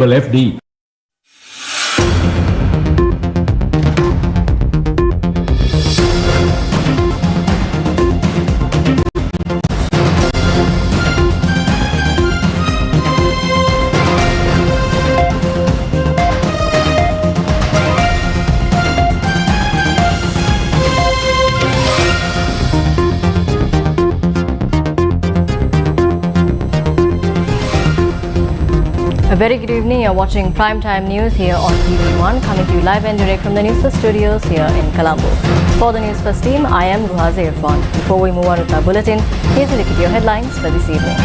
FD. A very good evening. You're watching Primetime News here on TV1, coming to you live and direct from the Newsfirst studios here in Colombo. For the Newsfirst team, I am Ruhaza Irfan. Before we move on with our bulletin, here's a look at your headlines for this evening.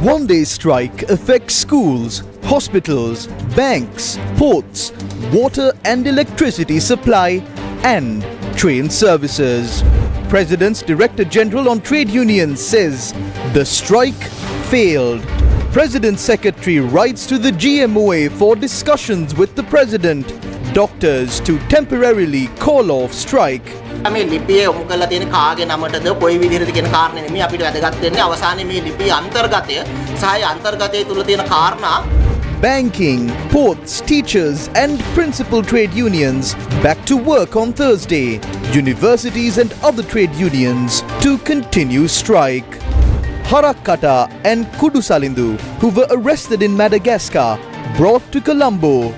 One-day strike affects schools, hospitals, banks, ports, water and electricity supply and train services. President's Director General on Trade Unions says the strike failed. President's Secretary writes to the GMOA for discussions with the President. Doctors to temporarily call off strike. මේ ලිපියේ යොමු කරලා තියෙන කාගේ නමටද කොයි විදිහටද කියන කාරණේ නෙමෙයි අපිට වැදගත් වෙන්නේ අවසානයේ මේ ලිපියේ අන්තර්ගතය සහ අන්තර්ගතයේ තුල තියෙන කාරණා. Banking, ports, teachers and principal trade unions back to work on Thursday. Universities and other trade unions to continue strike. Harakata and Kudusalindu, who were arrested in Madagascar, brought to Colombo.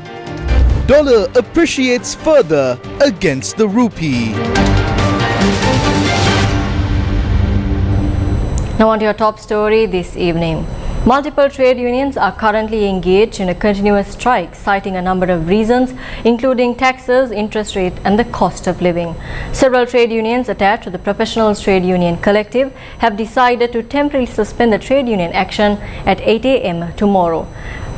Dollar appreciates further against the rupee. Now on to your top story this evening. Multiple trade unions are currently engaged in a continuous strike, citing a number of reasons, including taxes, interest rate and the cost of living. Several trade unions attached to the Professionals Trade Union Collective have decided to temporarily suspend the trade union action at 8 a.m. tomorrow.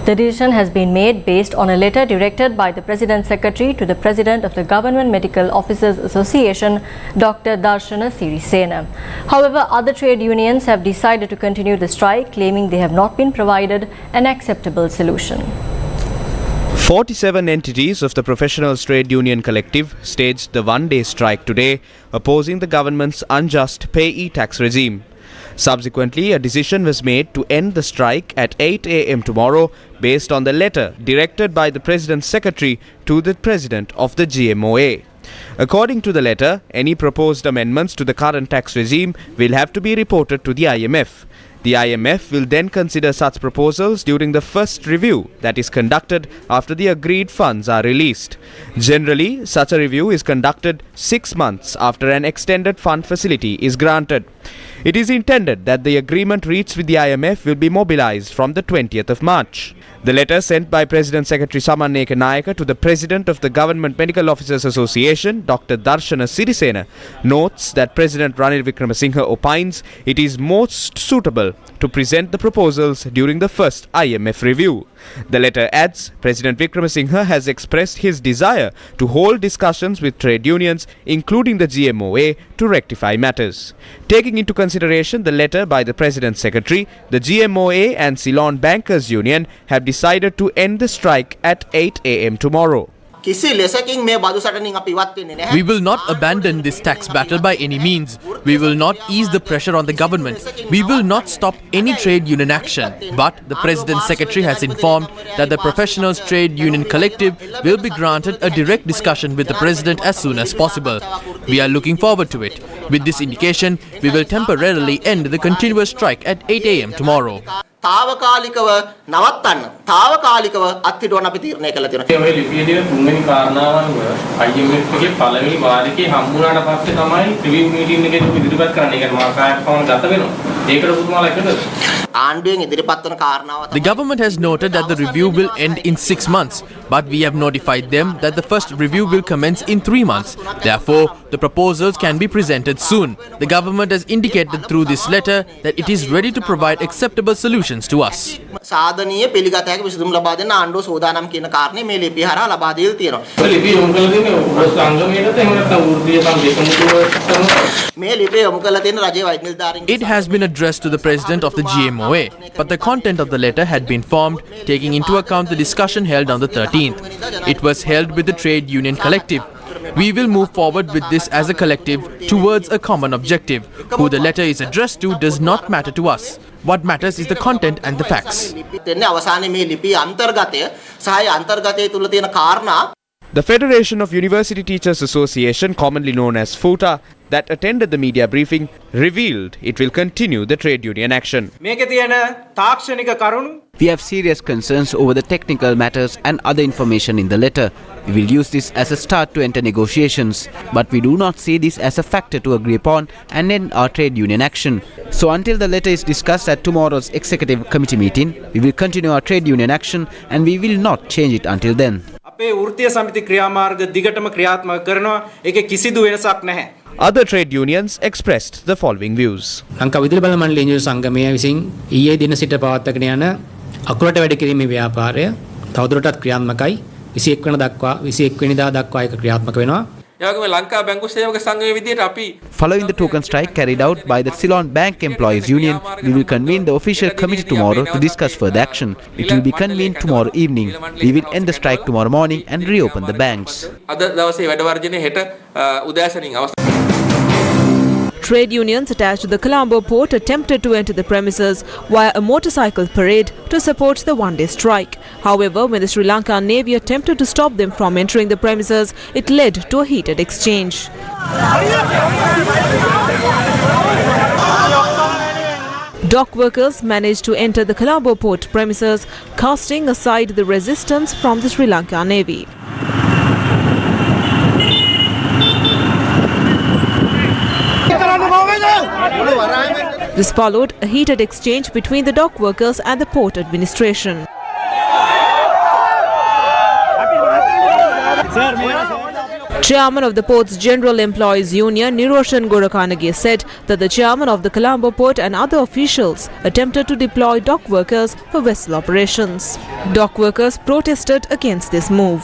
The decision has been made based on a letter directed by the President's Secretary to the President of the Government Medical Officers Association, Dr. Darshana Sirisena. However, other trade unions have decided to continue the strike, claiming they have not been provided an acceptable solution. 47 entities of the Professionals Trade Union Collective staged the one-day strike today, opposing the government's unjust payee tax regime. Subsequently, a decision was made to end the strike at 8 a.m. tomorrow based on the letter directed by the President's Secretary to the President of the GMOA. According to the letter, any proposed amendments to the current tax regime will have to be reported to the IMF. The IMF will then consider such proposals during the first review that is conducted after the agreed funds are released. Generally, such a review is conducted 6 months after an extended fund facility is granted. It is intended that the agreement reached with the IMF will be mobilized from the 20th of March. The letter sent by President Secretary Samanneka Nayaka to the President of the Government Medical Officers Association, Dr. Darshana Sirisena, notes that President Ranil Wickremesinghe opines it is most suitable to present the proposals during the first IMF review. The letter adds, President Wickremesinghe has expressed his desire to hold discussions with trade unions, including the GMOA, to rectify matters. Taking into consideration the letter by the President's Secretary, the GMOA and Ceylon Bankers Union have decided to end the strike at 8 a.m. tomorrow. We will not abandon this tax battle by any means. We will not ease the pressure on the government. We will not stop any trade union action. But the President's Secretary has informed that the Professionals Trade Union Collective will be granted a direct discussion with the President as soon as possible. We are looking forward to it. With this indication, we will temporarily end the continuous strike at 8 a.m. tomorrow. තාවකාලිකව නවත්තන්න තාවකාලිකව අත්හිටුවන්න අපි තීරණය කළා තියෙනවා. මේ ලිපියේදී තුන්වෙනි කාරණාව IMF එකේ පළවෙනි වාරිකේ හම්බුනාට පස්සේ තමයි රිවිව් මීටින් එකේ ඉදිරිපත් කරන්න. ඒක මාසයක් පමණ ගත වෙනවා. ඒකට පුදුමාලා එකද? ආණ්ඩුවෙන් ඉදිරිපත් වන කාරණාව. The government has noted that the review will end in 6 months, but we have notified them that the first review will commence in 3 months. Therefore, the proposals can be presented soon. The government has indicated through this letter that it is ready to provide acceptable solutions to us. සාධනීය පිළිගත හැකි විසඳුම් ලබා දෙන්න ආණ්ඩුව සෝදානම් කියන කාරණේ මේ ලිපිය හරහා ලබා දීලා තියෙනවා. ලිපිය යොමු කරලා තියෙන්නේ සංගමයකට එහෙම නැත්නම් වෘත්තීය සම්දේශමුතුව මේ ලිපිය යොමු කරලා තියෙන රජයේ වෛද්‍ය නිලධාරීන්. It has been addressed to the President of the GMOA, but the content of the letter had been formed taking into account the discussion held on the 13th. It was held with the Trade Union Collective. We will move forward with this as a collective towards a common objective. Who the letter is addressed to does not matter to us. What matters is the content and the facts. The Federation of University Teachers Association, commonly known as FUTA, that attended the media briefing, revealed it will continue the trade union action. We have serious concerns over the technical matters and other information in the letter. We will use this as a start to enter negotiations, but we do not see this as a factor to agree upon and end our trade union action. So until the letter is discussed at tomorrow's executive committee meeting, we will continue our trade union action and we will not change it until then. Other trade unions expressed the following views. Lanka විදුලි බල මණ්ඩල ඉංජිනේරු සංගමය විසින් ඊයේ දින සිට පවත්වාගෙන යන අකුරට වැඩ කිරීමේ ව්‍යාපාරය තවදුරටත් ක්‍රියාත්මකයි 21 වෙනිදා දක්වා ඒක ක්‍රියාත්මක වෙනවා. Following the token strike carried out by the Ceylon Bank Employees Union, we will convene the official committee tomorrow to discuss further action. It will be convened tomorrow evening. We will end the strike tomorrow morning and reopen the banks. Trade unions attached to the Colombo port attempted to enter the premises via a motorcycle parade to support the one-day strike. However, when the Sri Lanka Navy attempted to stop them from entering the premises, it led to a heated exchange. Dock workers managed to enter the Colombo port premises, casting aside the resistance from the Sri Lanka Navy. This followed a heated exchange between the dock workers and the port administration. Chairman of the Port's General Employees Union, Niroshan Gorakanage, said that the chairman of the Colombo port and other officials attempted to deploy dock workers for vessel operations. Dock workers protested against this move.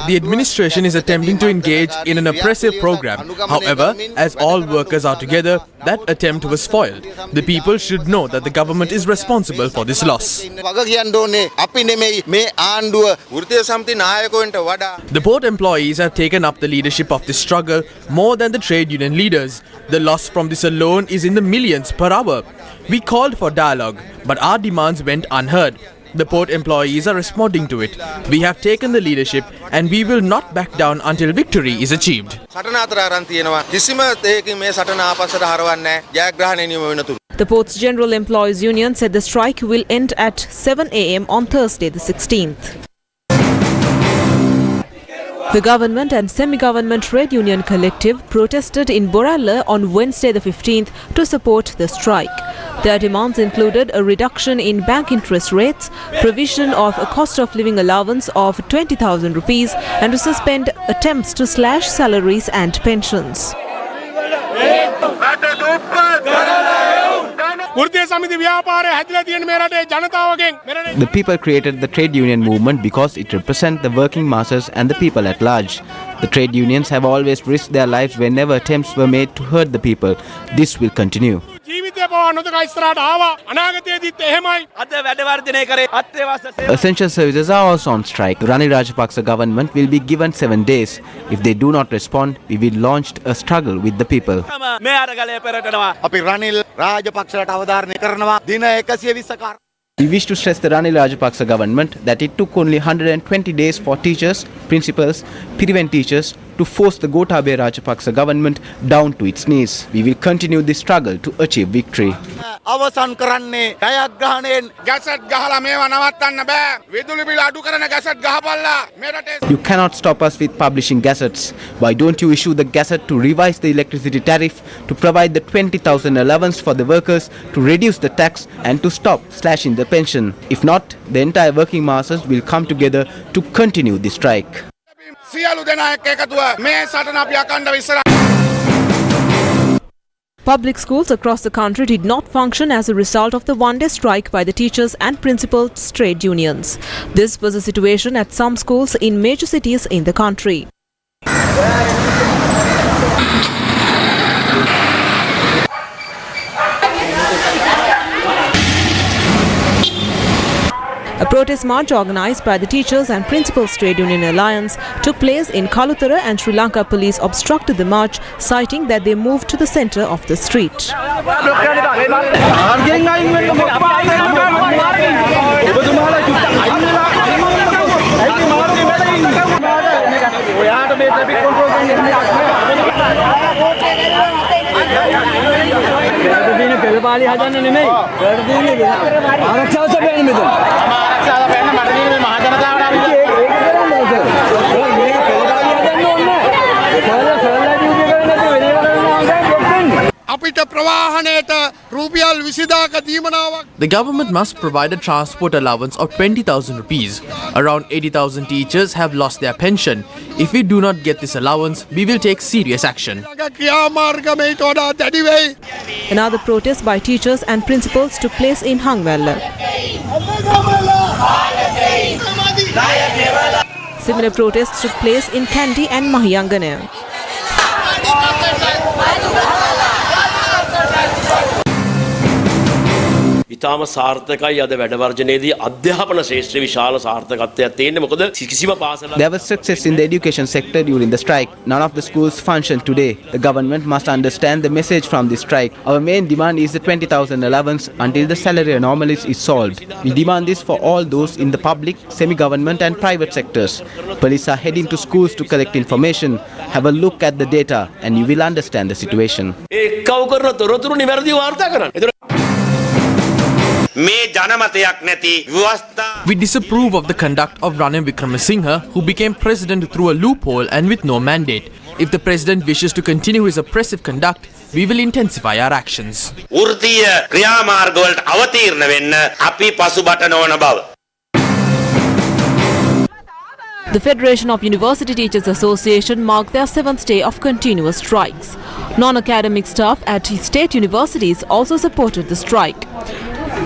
The administration is attempting to engage in an oppressive program. However, as all workers are together, that attempt was foiled. The people should know that the government is responsible for this loss. The port employees have taken up the leadership of this struggle more than the trade union leaders. The loss from this alone is in the millions per hour. We called for dialogue, but our demands went unheard. The port employees are responding to it. We have taken the leadership and we will not back down until victory is achieved. The Port's General Employees Union said the strike will end at 7 a.m. on Thursday the 16th. The government and semi-government trade union collective protested in Butala on Wednesday the 15th to support the strike. Their demands included a reduction in bank interest rates, provision of a cost of living allowance of 20,000 rupees and to suspend attempts to slash salaries and pensions. The people created the trade union movement because it represents the working masses and the people at large. The trade unions have always risked their lives whenever attempts were made to hurt the people. This will continue. Essential services are also on strike. The Ranil Rajapaksa government will be given 7 days. If they do not respond, we will launch a struggle with the people. We wish to stress the Ranil Rajapaksa government that it took only 120 days for teachers, principals, prevent teachers to force the Gotabaya Rajapaksa government down to its knees. We will continue this struggle to achieve victory. You cannot stop us with publishing gazettes. Why don't you issue the gazette to revise the electricity tariff, to provide the 20,000 allowance for the workers, to reduce the tax and to stop slashing the pension? If not, the entire working masses will come together to continue the strike. සියලු දෙනා එක්ක එකතුව මේ සටන අපි අකණ්ඩව ඉස්සරහ. Public schools across the country did not function as a result of the one-day strike by the teachers and principals' trade unions. This was the situation at some schools in major cities in the country. A protest march organised by the Teachers and Principals Trade Union Alliance took place in Kalutara, and Sri Lanka police obstructed the march, citing that they moved to the centre of the street. The government must provide a transport allowance of 20,000 rupees. Around 80,000 teachers have lost their pension. If we do not get this allowance, we will take serious action. Another protest by teachers and principals took place in Hangwella. Similar protests took place in Kandy and Mahiyangana. ඉතාම සාර්ථකයි අද වැඩ වර්ජනයේදී අධ්‍යාපන ශාස්ත්‍රයේ විශාල සාර්ථකත්වයක් තියෙන්නේ මොකද කිසිම පාසලක් There was success in the education sector during the strike. None of the schools functioned today. The government must understand the message from the strike. Our main demand is the 20,000 allowance until the salary anomalies is solved. We demand this for all those in the public, semi-government and private sectors. Police are heading to schools to collect information. Have a look at the data and you will understand the situation. එක්කව කරන තොරතුරු නිවැරදිව වාර්තා කරන්න. We disapprove of the conduct of Ranil Wickremesinghe, who became president through a loophole and with no mandate. If the president wishes to continue his oppressive conduct, we will intensify our actions. වෘත්තීය ක්‍රියාමාර්ගවලට අවතීර්ණ වෙන්න අපි පසුබට නොවන බව. The Federation of University Teachers Association marked their 7th day of continuous strikes. Non-academic staff at state universities also supported the strike.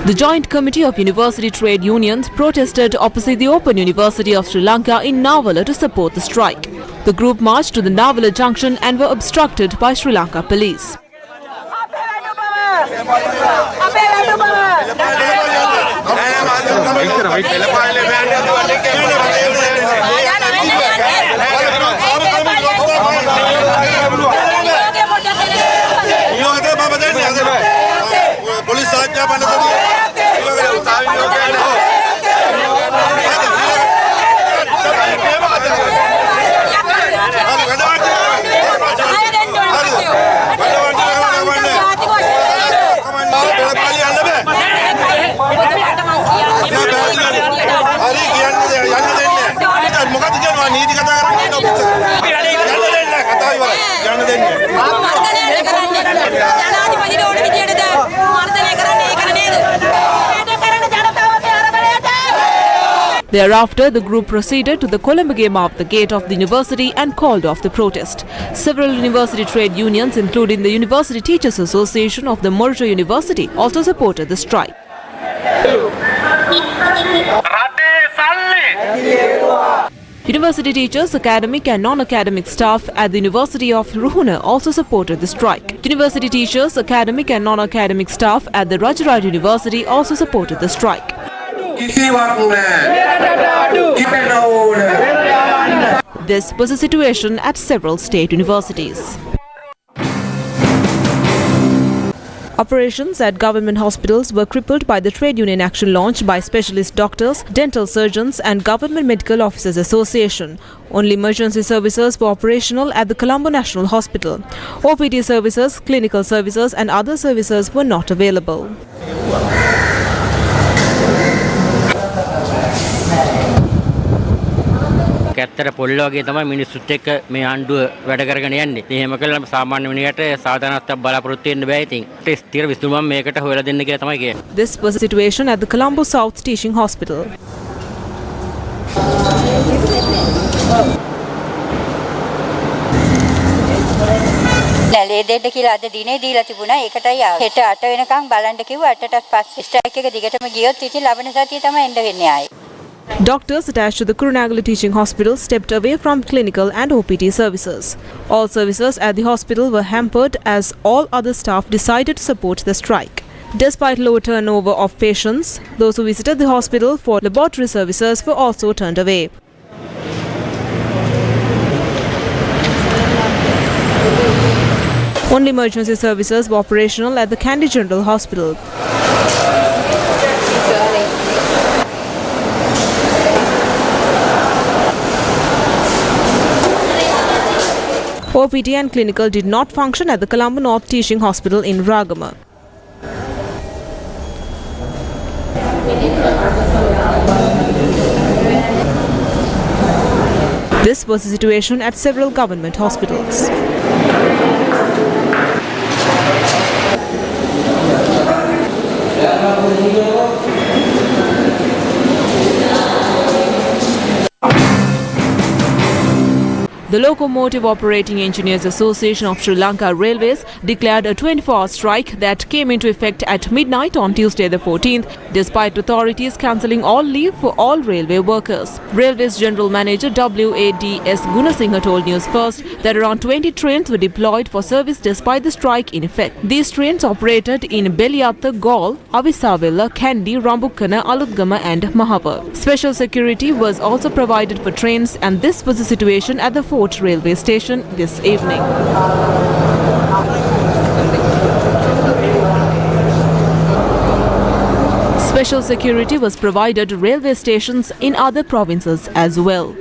The Joint Committee of University Trade Unions protested opposite the Open University of Sri Lanka in Navala to support the strike. The group marched to the Navala junction and were obstructed by Sri Lanka police. Thereafter, the group proceeded to the Colombo of the gate of the university and called off the protest. Several university trade unions, including the University Teachers Association of the Morjo University, also supported the strike. University teachers, academic and non-academic staff at the University of Ruhuna also supported the strike. University teachers, academic and non-academic staff at the Rajaraj University also supported the strike. This was the situation at several state universities. Operations at government hospitals were crippled by the trade union action launched by specialist doctors, dental surgeons and Government Medical Officers Association. Only emergency services were operational at the Colombo National Hospital. OPD services, clinical services and other services were not available. ඇත්තට පොල්ල වගේ තමයි මිනිස්සුත් එක්ක මේ ආණ්ඩුව වැඩ කරගෙන යන්නේ. ඉතින් එහෙම කළා සාමාන්‍ය මිනිහට සාධාරණත්වයක් බලාපොරොත්තු වෙන්න බෑ ඉතින්. ස්ථිර විසඳුමක් මේකට හොයලා දෙන්න කියලා තමයි කියන්නේ. This was the situation at the Colombo South Teaching Hospital. ලේ දෙන්න කියලා අද දිනේ දීලා තිබුණා. ඒකටයි ආවේ. හෙට 8 වෙනකන් බලන්න කිව්වා. 8ටත් පස්සේ ස්ට්‍රයික් එක දිගටම ගියොත් ඉතින් ලබන සතියේ තමයි එන්න වෙන්නේ ආයේ. Doctors attached to the Kurunegala Teaching Hospital stepped away from clinical and OPT services. All services at the hospital were hampered as all other staff decided to support the strike. Despite low turnover of patients, those who visited the hospital for laboratory services were also turned away. Only emergency services were operational at the Kandy General Hospital. OPT and clinical did not function at the Colombo North Teaching Hospital in Ragama. This was the situation at several government hospitals. The Locomotive Operating Engineers Association of Sri Lanka Railways declared a 24-hour strike that came into effect at midnight on Tuesday the 14th, despite authorities cancelling all leave for all railway workers. Railways General Manager WADS Gunasinghe told Newsfirst that around 20 trains were deployed for service despite the strike in effect. These trains operated in Beliyatta, Galle, Avisavilla, Kandy, Rambukkana, Alutgama and Mahava. Special security was also provided for trains, and this was the situation at the Fort railway station this evening. Special security was provided to railway stations in other provinces as well.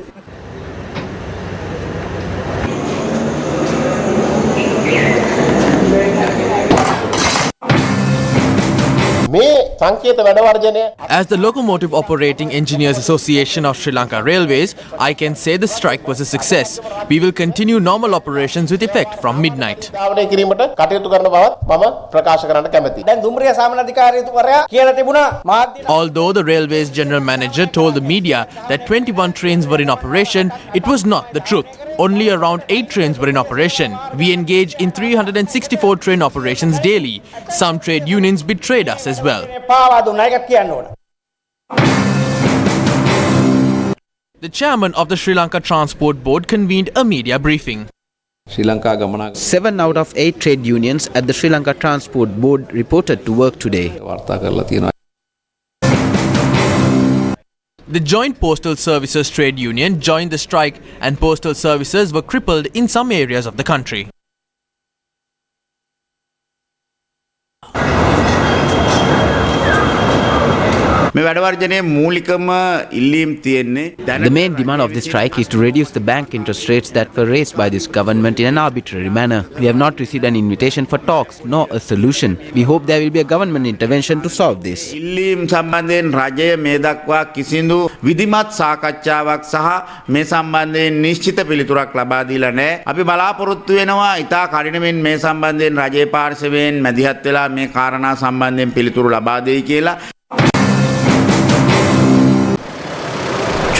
As the Locomotive Operating Engineers Association of Sri Lanka Railways, I can say the strike was a success. We will continue normal operations with effect from midnight. Although the Railways General Manager told the media that 21 trains were in operation, it was not the truth. Only around 8 trains were in operation. We engage in 364 train operations daily. Some trade unions betrayed us as well. The chairman of the Sri Lanka Transport Board convened a media briefing. 7 out of 8 trade unions at the Sri Lanka Transport Board reported to work today. The Joint Postal Services Trade Union joined the strike, and postal services were crippled in some areas of the country. The main demand of this strike is to reduce the bank interest rates that were raised by this government in an arbitrary manner. We have not received an invitation for talks, nor a solution. We hope there will be a government intervention to solve this.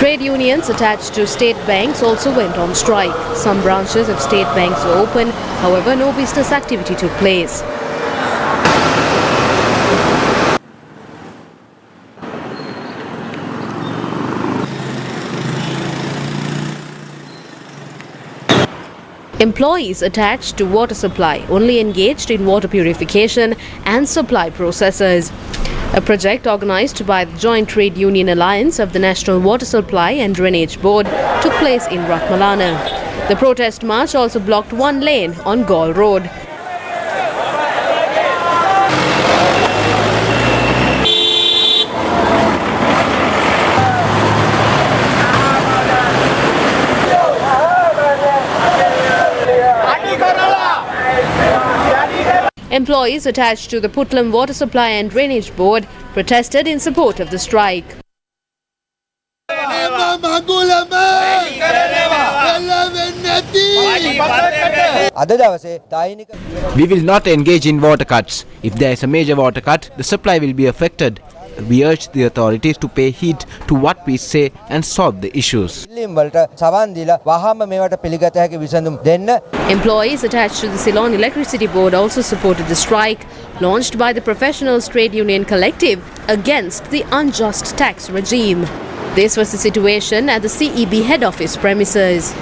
Trade unions attached to state banks also went on strike. Some branches of state banks were open, however no business activity took place. Employees attached to water supply only engaged in water purification and supply processes. A project organized by the Joint Trade Union Alliance of the National Water Supply and Drainage Board took place in Ratmalana. The protest march also blocked one lane on Galle Road. Employees attached to the Puttlam Water Supply and Drainage Board protested in support of the strike. We will not engage in water cuts. If there is a major water cut, the supply will be affected. We urge the authorities to pay heed to what we say and solve the issues. Employees attached to the Ceylon Electricity Board also supported the strike launched by the Professionals Trade Union Collective against the unjust tax regime. This was the situation at the CEB head office premises.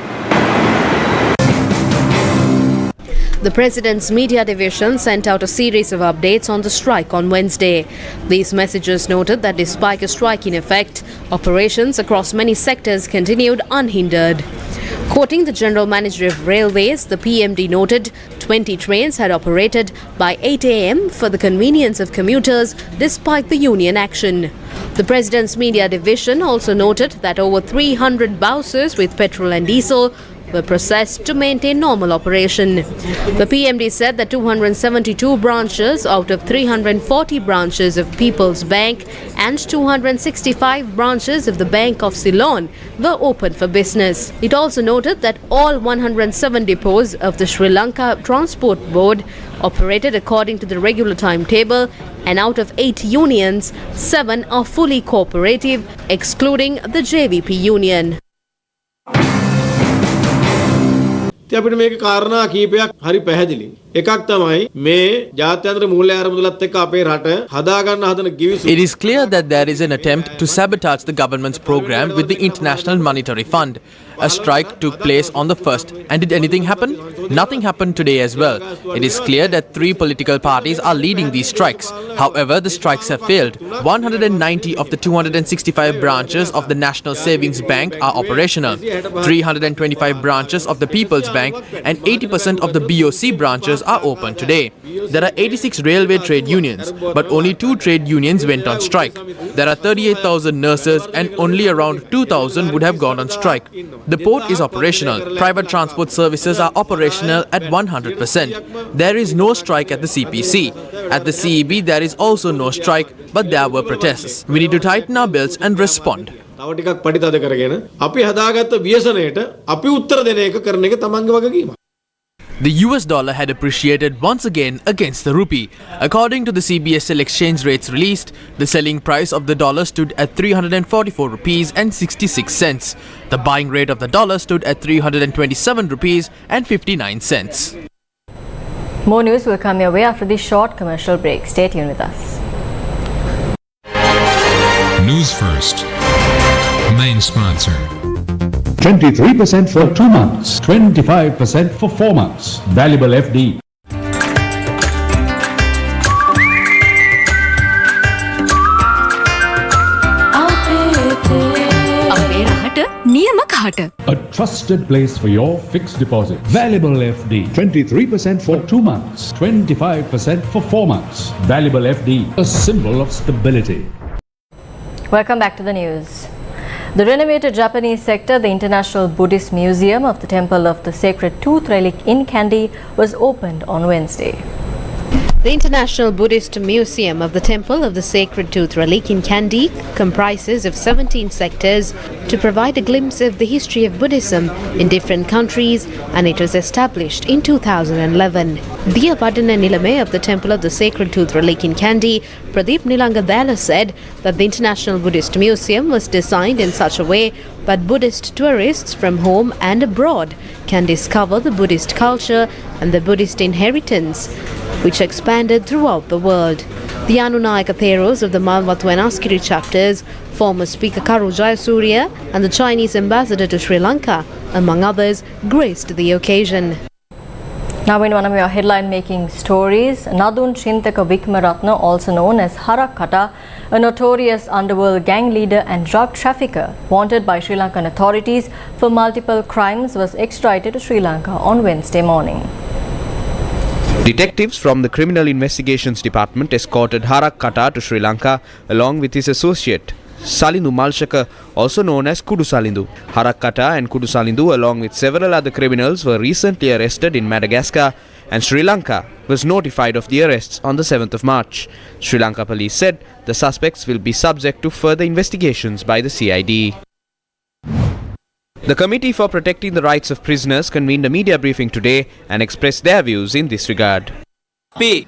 The President's Media Division sent out a series of updates on the strike on Wednesday. These messages noted that despite a strike in effect, operations across many sectors continued unhindered. Quoting the General Manager of Railways, the PMD noted 20 trains had operated by 8 a.m. for the convenience of commuters despite the union action. The President's Media Division also noted that over 300 buses with petrol and diesel were processed to maintain normal operation. The PMD said that 272 branches out of 340 branches of People's Bank and 265 branches of the Bank of Ceylon were open for business. It also noted that all 107 depots of the Sri Lanka Transport Board operated according to the regular timetable, and out of 8 unions, 7 are fully cooperative, excluding the JVP union. අපිට මේක කාරණා කීපයක් හරි පැහැදිලි. එකක් තමයි මේ ජාත්‍යන්තර මූල්‍ය ආරමුදලත් එක්ක අපේ රට හදා ගන්න හදන කිවිසුම. It is clear that there is an attempt to sabotage the government's program with the International Monetary Fund. A strike took place on the 1st, and did anything happen? Nothing happened today as well. It is clear that 3 political parties are leading these strikes. However, the strikes have failed. 190 of the 265 branches of the National Savings Bank are operational. 325 branches of the People's Bank and 80% of the BOC branches are open today. There are 86 railway trade unions, but only 2 trade unions went on strike. There are 38,000 nurses and only around 2,000 would have gone on strike. The port is operational. Private transport services are operational at 100%. There is no strike at the CPC. At the CEB there is also no strike, but there were protests. We need to tighten our belts and respond. තව ටිකක් පරිතද කරගෙන අපි හදාගත්ත ව්‍යසනයට අපි උත්තර දෙන එක කරන එක තමන්ගේ වගකීම. The US dollar had appreciated once again against the rupee. According to the CBSL exchange rates released, the selling price of the dollar stood at 344 rupees and 66 cents. The buying rate of the dollar stood at 327 rupees and 59 cents. More news will come your way after this short commercial break. Stay tuned with us. News First. Main sponsor. 23% for 2 months, 25% for 4 months. Valuable FD. A trusted place for your fixed deposit. Valuable FD. 23% for 2 months, 25% for 4 months. Valuable FD. A symbol of stability. Welcome back to the news. The renovated Japanese sector, the International Buddhist Museum of the Temple of the Sacred Tooth Relic in Kandy, was opened on Wednesday. The International Buddhist Museum of the Temple of the Sacred Tooth Relic in Kandy comprises of 17 sectors to provide a glimpse of the history of Buddhism in different countries, and it was established in 2011. Diya Vadana Nilame of the Temple of the Sacred Tooth Relic in Kandy, Pradeep Nilangadala, said that the International Buddhist Museum was designed in such a way that Buddhist tourists from home and abroad can discover the Buddhist culture and the Buddhist inheritance, which expanded throughout the world. The Anunayaka Theros of the Malwatu and Askiri chapters, former Speaker Karu Jayasuriya and the Chinese ambassador to Sri Lanka, among others, graced the occasion. Now in one of your headline-making stories, Nadun Chintaka Wickramaratne, also known as Harakkata, a notorious underworld gang leader and drug trafficker wanted by Sri Lankan authorities for multiple crimes, was extradited to Sri Lanka on Wednesday morning. Detectives from the Criminal Investigations Department escorted Harakkata to Sri Lanka along with his associate Salindu Malshaka, also known as Kudu Salindu. Harakkata and Kudu Salindu, along with several other criminals, were recently arrested in Madagascar, and Sri Lanka was notified of the arrests on the 7th of March. Sri Lanka police said the suspects will be subject to further investigations by the CID. The Committee for Protecting the Rights of Prisoners convened a media briefing today and expressed their views in this regard. We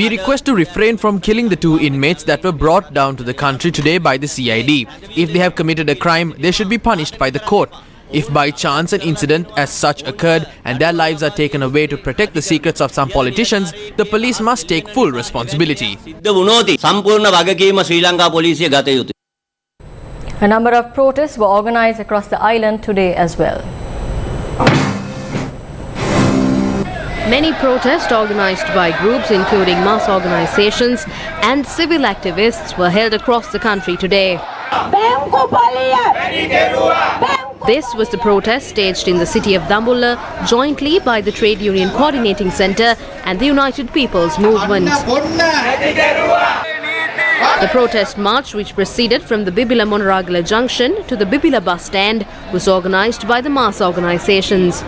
request to refrain from killing the 2 inmates that were brought down to the country today by the CID. If they have committed a crime, they should be punished by the court. If by chance an incident as such occurred and their lives are taken away to protect the secrets of some politicians, the police must take full responsibility. A number of protests were organized across the island today as well. Many protests organized by groups including mass organizations and civil activists were held across the country today. This was the protest staged in the city of Butala jointly by the Trade Union Coordinating Centre and the United People's Movement. The protest march, which proceeded from the Bibila Monaragala junction to the Bibila bus stand, was organized by the mass organizations.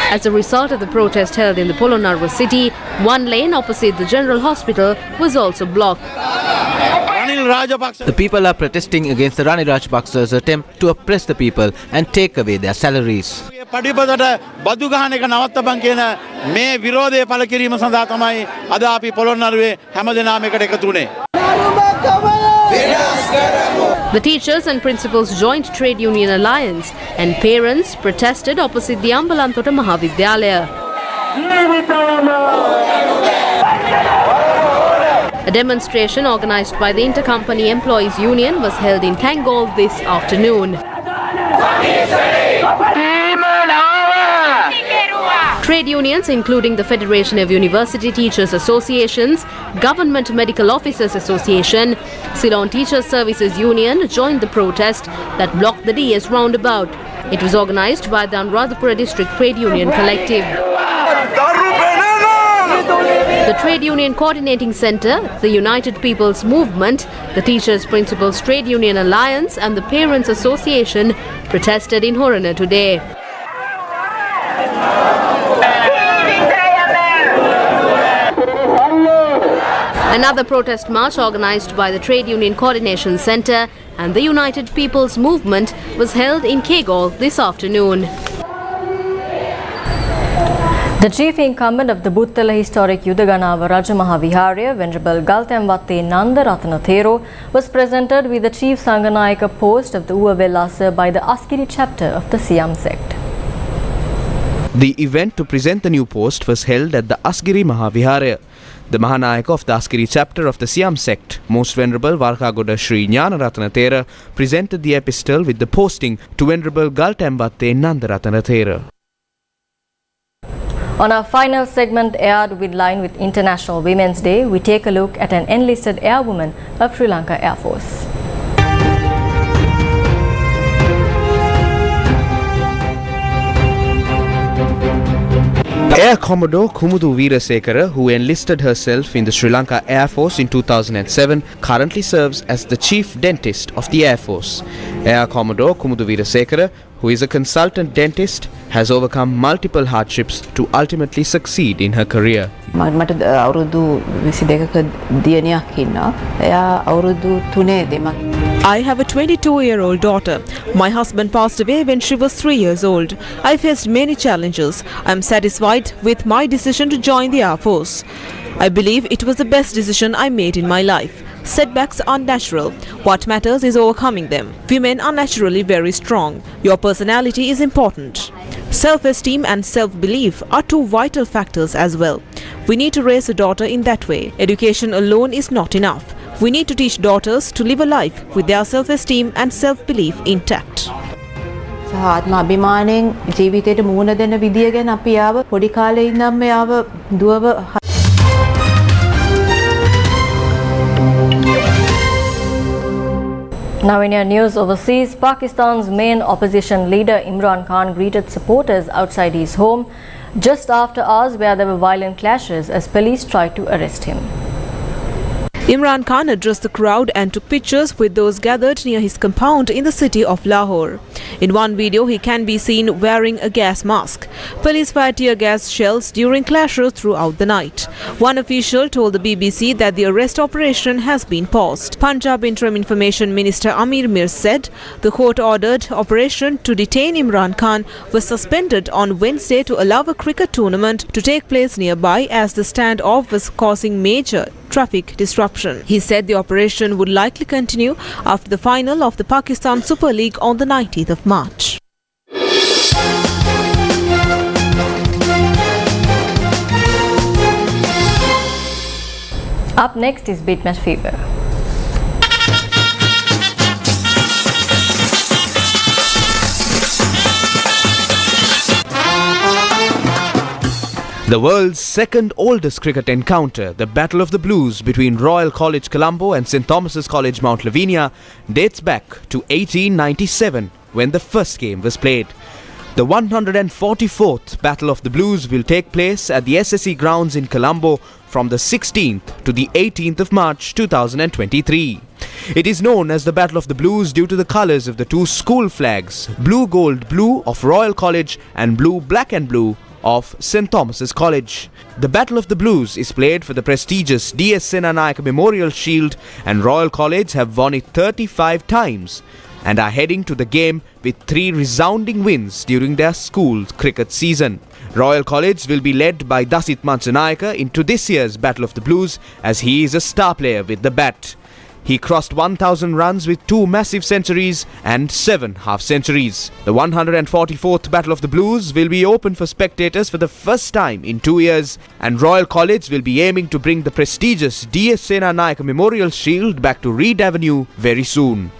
As a result of the protest held in the Polonnaruwa city, one lane opposite the General Hospital was also blocked. The people are protesting against the Ranil Rajapaksa's attempt to oppress the people and take away their salaries. The Teachers and Principals Joint Trade Union Alliance and parents protested opposite the Ambalantota Mahavidyalaya. A demonstration organised by the Intercompany Employees Union was held in Tangol this afternoon. Trade unions, including the Federation of University Teachers Associations, Government Medical Officers Association, Ceylon Teachers Services Union, joined the protest that blocked the DS roundabout. It was organised by the Anuradhapura District Trade Union Collective. The Trade Union Coordinating Centre, the United People's Movement, the Teachers Principals Trade Union Alliance and the Parents Association protested in Horana today. Another protest march organised by the Trade Union Coordination Centre and the United People's Movement was held in Kegol this afternoon. The chief incumbent of the Butala historic Yudaganawa Rajamaha Viharya, Venerable Galtemwatte Nanda Ratana Thero, was presented with the chief Sanganayaka post of the Uwavellasa by the Askiri chapter of the Siam sect. The event to present the new post was held at the Asgiri Mahaviharya. The Mahanayaka of the Askiri chapter of the Siam sect, Most Venerable Varkagoda Sri Jnanaratana Thera, presented the epistle with the posting to Venerable Galtemwatte Nanda Ratana Thera. On our final segment aired with line with International Women's Day, we take a look at an enlisted airwoman of Sri Lanka Air Force. Air Commodore Kumudu Veerasekara, who enlisted herself in the Sri Lanka Air Force in 2007, currently serves as the Chief Dentist of the Air Force. Air Commodore Kumudu Veerasekara, who is a consultant dentist, has overcome multiple hardships to ultimately succeed in her career. I have a 22-year-old daughter. My husband passed away when she was 3 years old. I faced many challenges. I am satisfied with my decision to join the Air Force. I believe it was the best decision I made in my life. Setbacks are natural. What matters is overcoming them. Women are naturally very strong. Your personality is important. Self-esteem and self-belief are two vital factors as well. We need to raise a daughter in that way. Education alone is not enough. We need to teach daughters to live a life with their self-esteem and self-belief intact. ආත්ම අභිමාණයෙන් ජීවිතයට මුහුණ දෙන විදිය ගැන අපි ආව පොඩි කාලේ ඉඳන්ම ආව දුවව. Now in your news overseas, Pakistan's main opposition leader Imran Khan greeted supporters outside his home just after hours where there were violent clashes as police tried to arrest him. Imran Khan addressed the crowd and took pictures with those gathered near his compound in the city of Lahore. In one video, he can be seen wearing a gas mask. Police fired tear gas shells during clashes throughout the night. One official told the BBC that the arrest operation has been paused. Punjab Interim Information Minister Amir Mir said the court-ordered operation to detain Imran Khan was suspended on Wednesday to allow a cricket tournament to take place nearby as the standoff was causing major traffic disruption. He said the operation would likely continue after the final of the Pakistan Super League on the 19th of March. Up next is Bitmatch Fever. The world's second oldest cricket encounter, the Battle of the Blues between Royal College Colombo and St Thomas's College Mount Lavinia, dates back to 1897 when the first game was played. The 144th Battle of the Blues will take place at the SSE grounds in Colombo from the 16th to the 18th of March 2023. It is known as the Battle of the Blues due to the colours of the two school flags, blue gold blue of Royal College and blue black and blue of St Thomas's College. The Battle of the Blues is played for the prestigious DS Senanayake Memorial Shield, and Royal College have won it 35 times and are heading to the game with 3 resounding wins during their school cricket season. Royal College will be led by Dasit Mansanayake into this year's Battle of the Blues as he is a star player with the bat. He crossed 1,000 runs with 2 massive centuries and 7 half-centuries. The 144th Battle of the Blues will be open for spectators for the first time in 2 years, and Royal College will be aiming to bring the prestigious DS Senanayake Memorial Shield back to Reed Avenue very soon.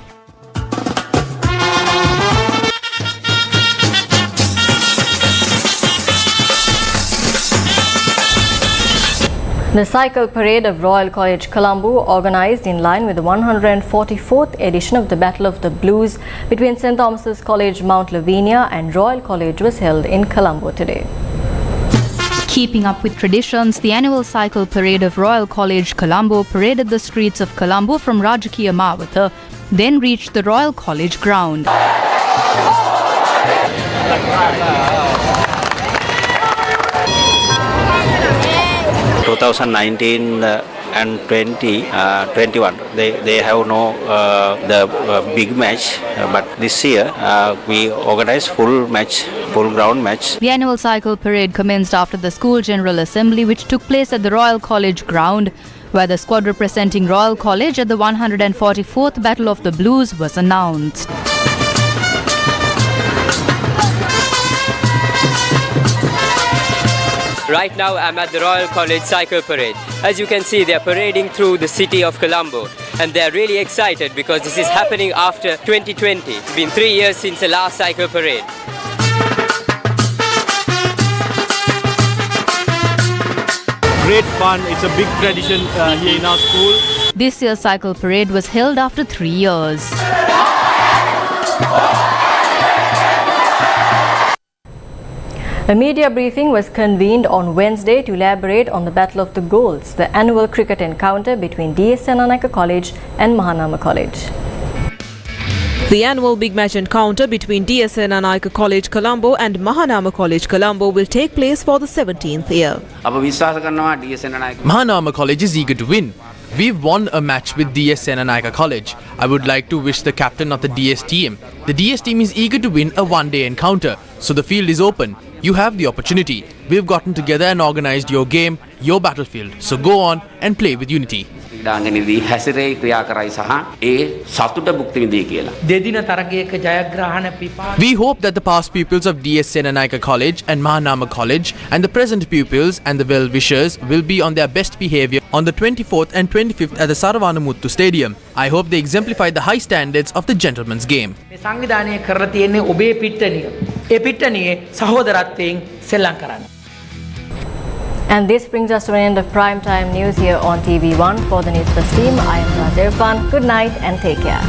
The cycle parade of Royal College Colombo, organised in line with the 144th edition of the Battle of the Blues between St Thomas's College Mount Lavinia and Royal College, was held in Colombo today. Keeping up with traditions, the annual cycle parade of Royal College Colombo paraded the streets of Colombo from Rajakiya Mawatha, then reached the Royal College ground. 2019 and 2021 they have no big match, but this year we organized full ground match. The annual cycle parade commenced after the school general assembly, which took place at the Royal College ground, where the squad representing Royal College at the 144th Battle of the Blues was announced. Right now I'm at the Royal College Cycle Parade. As you can see, they are parading through the city of Colombo, and they are really excited because this is happening after 2020. It's been 3 years since the last cycle parade. Great fun. It's a big tradition here in our school. This year's cycle parade was held after 3 years. A media briefing was convened on Wednesday to elaborate on the Battle of the Goals, the annual cricket encounter between DS Senanayake College and Mahanama College. The annual big match encounter between DS Senanayake College Colombo and Mahanama College Colombo will take place for the 17th year. Mahanama College is eager to win. We've won a match with DS Senanayake College. I would like to wish the captain of the DS team. The DS team is eager to win a one-day encounter, so the field is open. You have the opportunity. We've gotten together and organised your game, your battlefield. So go on and play with unity. We hope that the past pupils of DS Senanayake College and Mahanama College and the present pupils and the well-wishers will be on their best behaviour on the 24th and 25th at the Saravanamuttu Stadium. I hope they exemplify the high standards of the gentleman's game. And this brings us to an end of primetime news here on TV1. For the Newsfirst team, I am Nazir Khan. Good night and take care.